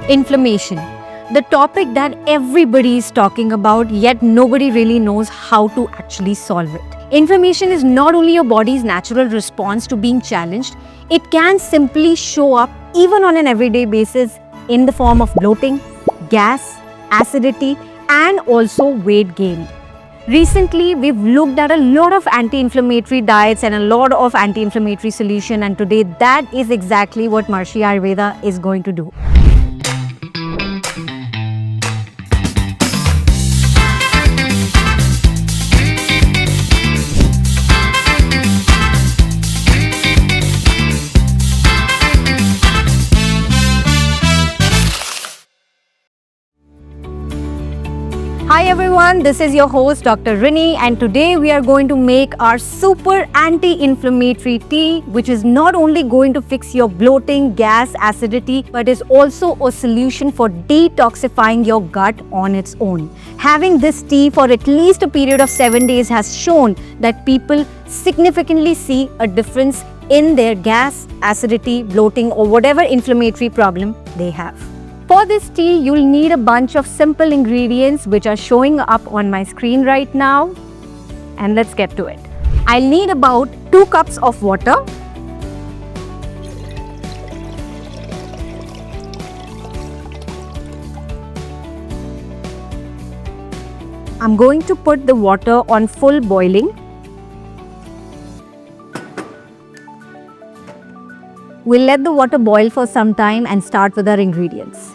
Inflammation, the topic that everybody is talking about, yet nobody really knows how to actually solve it. Inflammation is not only your body's natural response to being challenged, it can simply show up even on an everyday basis in the form of bloating, gas, acidity, and also weight gain. Recently, we've looked at a lot of anti-inflammatory diets and a lot of anti-inflammatory solution, and today that is exactly what Maharishi Ayurveda is going to do. Hi everyone, this is your host Dr. Rini, and today we are going to make our super anti-inflammatory tea, which is not only going to fix your bloating, gas, acidity, but is also a solution for detoxifying your gut on its own. Having this tea for at least a period of 7 days has shown that people significantly see a difference in their gas, acidity, bloating, or whatever inflammatory problem they have. For this tea, you'll need a bunch of simple ingredients which are showing up on my screen right now. And let's get to it. I'll need about 2 cups of water, I'm going to put the water on full boiling. We'll let the water boil for some time and start with our ingredients.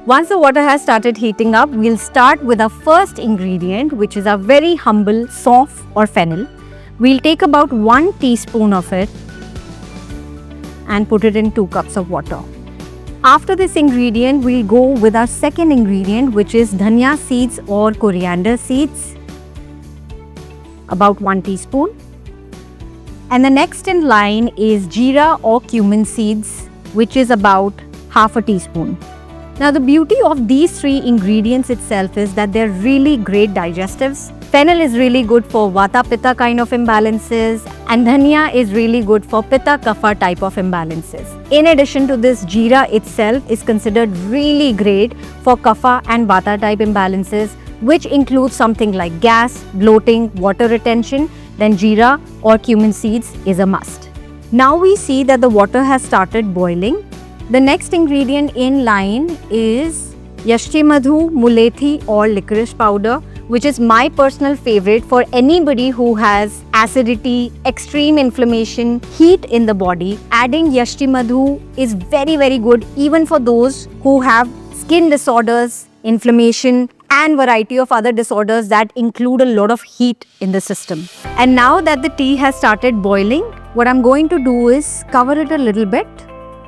Once the water has started heating up, we'll start with our first ingredient, which is a very humble saunf or fennel. We'll take about 1 teaspoon of it and put it in 2 cups of water. After this ingredient, we'll go with our second ingredient, which is dhania seeds or coriander seeds, about 1 teaspoon. And the next in line is jeera or cumin seeds, which is about half a teaspoon. Now the beauty of these 3 ingredients itself is that they're really great digestives. Fennel is really good for vata pitta kind of imbalances, and dhania is really good for pitta kapha type of imbalances. In addition to this, jeera itself is considered really great for kapha and vata type imbalances, which includes something like gas, bloating, water retention. Then jeera or cumin seeds is a must. Now we see that the water has started boiling. The next ingredient in line is yashti madhu, mulethi or licorice powder, which is my personal favorite for anybody who has acidity, extreme inflammation, heat in the body. Adding yashti madhu is very good even for those who have skin disorders, inflammation, and variety of other disorders that include a lot of heat in the system. And now that the tea has started boiling, what I'm going to do is cover it a little bit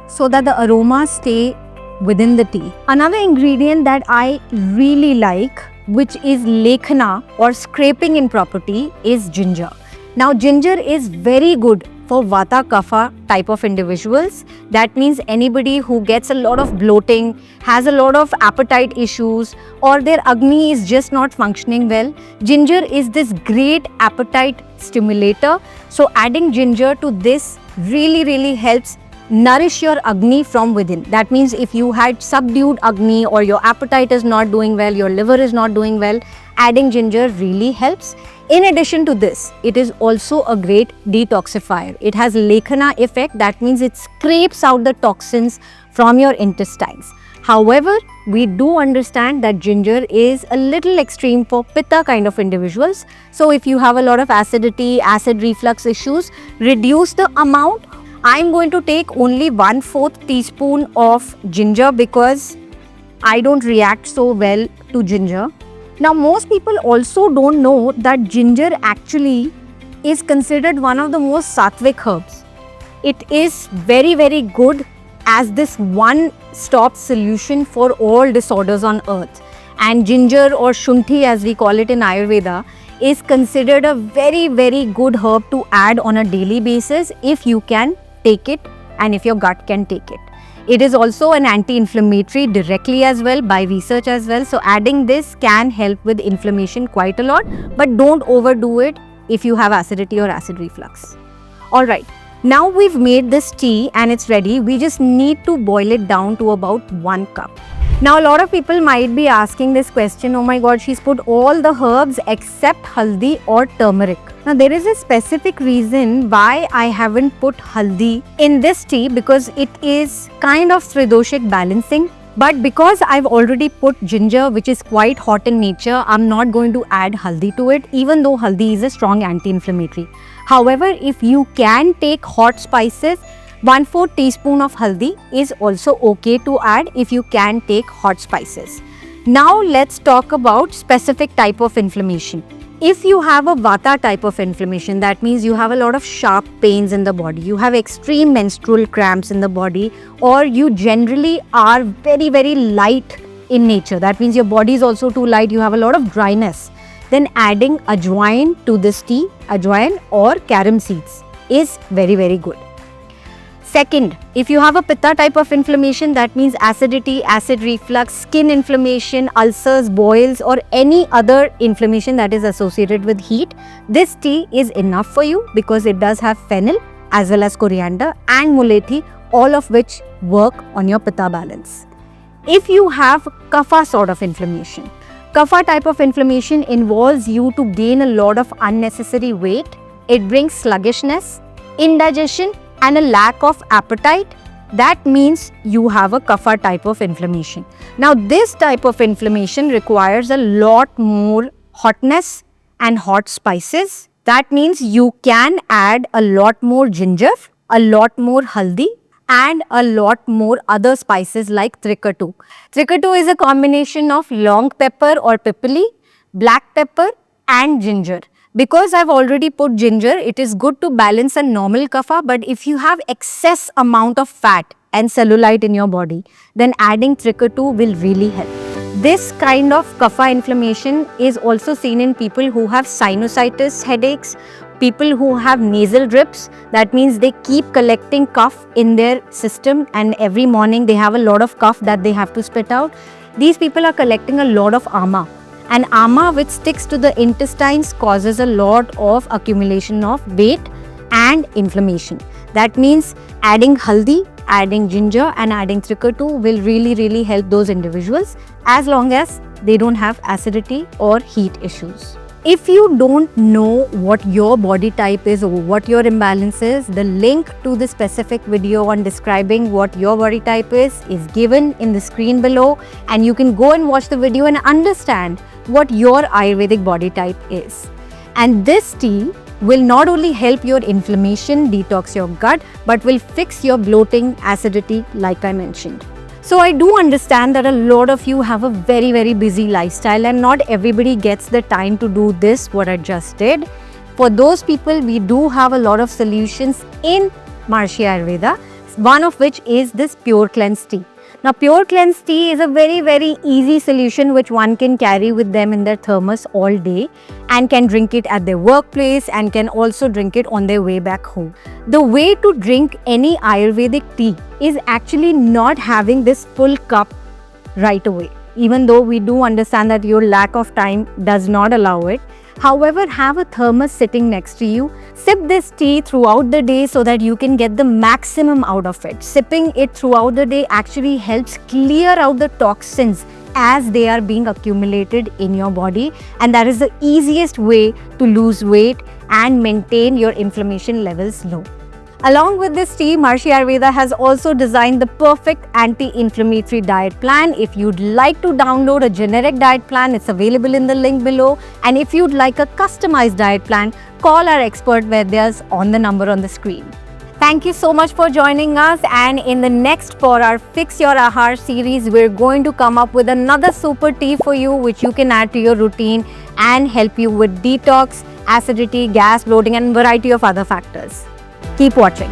so that the aromas stay within the tea. Another ingredient that I really like, which is lekhana or scraping in property, is ginger. Now ginger is very good for vata kapha type of individuals. That means anybody who gets a lot of bloating, has a lot of appetite issues, or their agni is just not functioning well. Ginger is this great appetite stimulator. So adding ginger to this really helps nourish your agni from within. That means if you had subdued agni or your appetite is not doing well, your liver is not doing well, adding ginger really helps. In addition to this, it is also a great detoxifier. It has lekhana effect. That means it scrapes out the toxins from your intestines. However, we do understand that ginger is a little extreme for pitta kind of individuals. So if you have a lot of acidity, acid reflux issues, reduce the amount. I'm going to take only 1/4 teaspoon of ginger because I don't react so well to ginger. Now most people also don't know that ginger actually is considered one of the most sattvic herbs. It is very good as this one-stop solution for all disorders on earth. And ginger or shunthi, as we call it in Ayurveda, is considered a very good herb to add on a daily basis if you can take it and if your gut can take it. It is also an anti-inflammatory directly as well by research as well. So adding this can help with inflammation quite a lot, but don't overdo it if you have acidity or acid reflux. Alright, now we've made this tea and it's ready. We just need to boil it down to about 1 cup. Now a lot of people might be asking this question, oh my god, she's put all the herbs except haldi or turmeric. Now there is a specific reason why I haven't put haldi in this tea, because it is kind of Tridoshik balancing. But because I've already put ginger, which is quite hot in nature, I'm not going to add haldi to it, even though haldi is a strong anti-inflammatory. However, if you can take hot spices, 1/4 teaspoon of haldi is also okay to add if you can take hot spices. Now let's talk about specific type of inflammation. If you have a vata type of inflammation, that means you have a lot of sharp pains in the body, you have extreme menstrual cramps in the body, or you generally are very, very light in nature, that means your body is also too light, you have a lot of dryness, then adding ajwain to this tea, ajwain or carom seeds, is very, very good. Second, if you have a pitta type of inflammation, that means acidity, acid reflux, skin inflammation, ulcers, boils, or any other inflammation that is associated with heat, this tea is enough for you because it does have fennel as well as coriander and mulethi, all of which work on your pitta balance. If you have kapha sort of inflammation, kapha type of inflammation involves you to gain a lot of unnecessary weight. It brings sluggishness, indigestion, and a lack of appetite. That means you have a kapha type of inflammation. Now this type of inflammation requires a lot more hotness and hot spices. That means you can add a lot more ginger, a lot more haldi, and a lot more other spices like trikatu. Trikatu is a combination of long pepper or pipali, black pepper and ginger. Because I've already put ginger, it is good to balance a normal kapha, but if you have excess amount of fat and cellulite in your body, then adding trikatu will really help. This kind of kapha inflammation is also seen in people who have sinusitis headaches, people who have nasal drips, that means they keep collecting cough in their system and every morning they have a lot of cough that they have to spit out. These people are collecting a lot of ama. And ama, which sticks to the intestines, causes a lot of accumulation of weight and inflammation. That means adding haldi, adding ginger and adding trikatu will really help those individuals as long as they don't have acidity or heat issues. If you don't know what your body type is or what your imbalance is, the link to the specific video on describing what your body type is given in the screen below, and you can go and watch the video and understand what your Ayurvedic body type is. And this tea will not only help your inflammation, detox your gut, but will fix your bloating, acidity like I mentioned. So I do understand that a lot of you have a very busy lifestyle and not everybody gets the time to do this, what I just did. For those people, we do have a lot of solutions in Maharishi Ayurveda, one of which is this Pure Cleanse tea. Now Pure Cleanse tea is a very easy solution which one can carry with them in their thermos all day and can drink it at their workplace and can also drink it on their way back home. The way to drink any Ayurvedic tea is actually not having this full cup right away. Even though we do understand that your lack of time does not allow it. However, have a thermos sitting next to you. Sip this tea throughout the day so that you can get the maximum out of it. Sipping it throughout the day actually helps clear out the toxins as they are being accumulated in your body, and that is the easiest way to lose weight and maintain your inflammation levels low. Along with this tea, Maharishi Ayurveda has also designed the perfect anti-inflammatory diet plan. If you'd like to download a generic diet plan, it's available in the link below. And if you'd like a customized diet plan, call our expert Vaidyas on the number on the screen. Thank you so much for joining us, and in the next for our Fix Your Ahar series, we're going to come up with another super tea for you which you can add to your routine and help you with detox, acidity, gas, bloating and variety of other factors. Keep watching.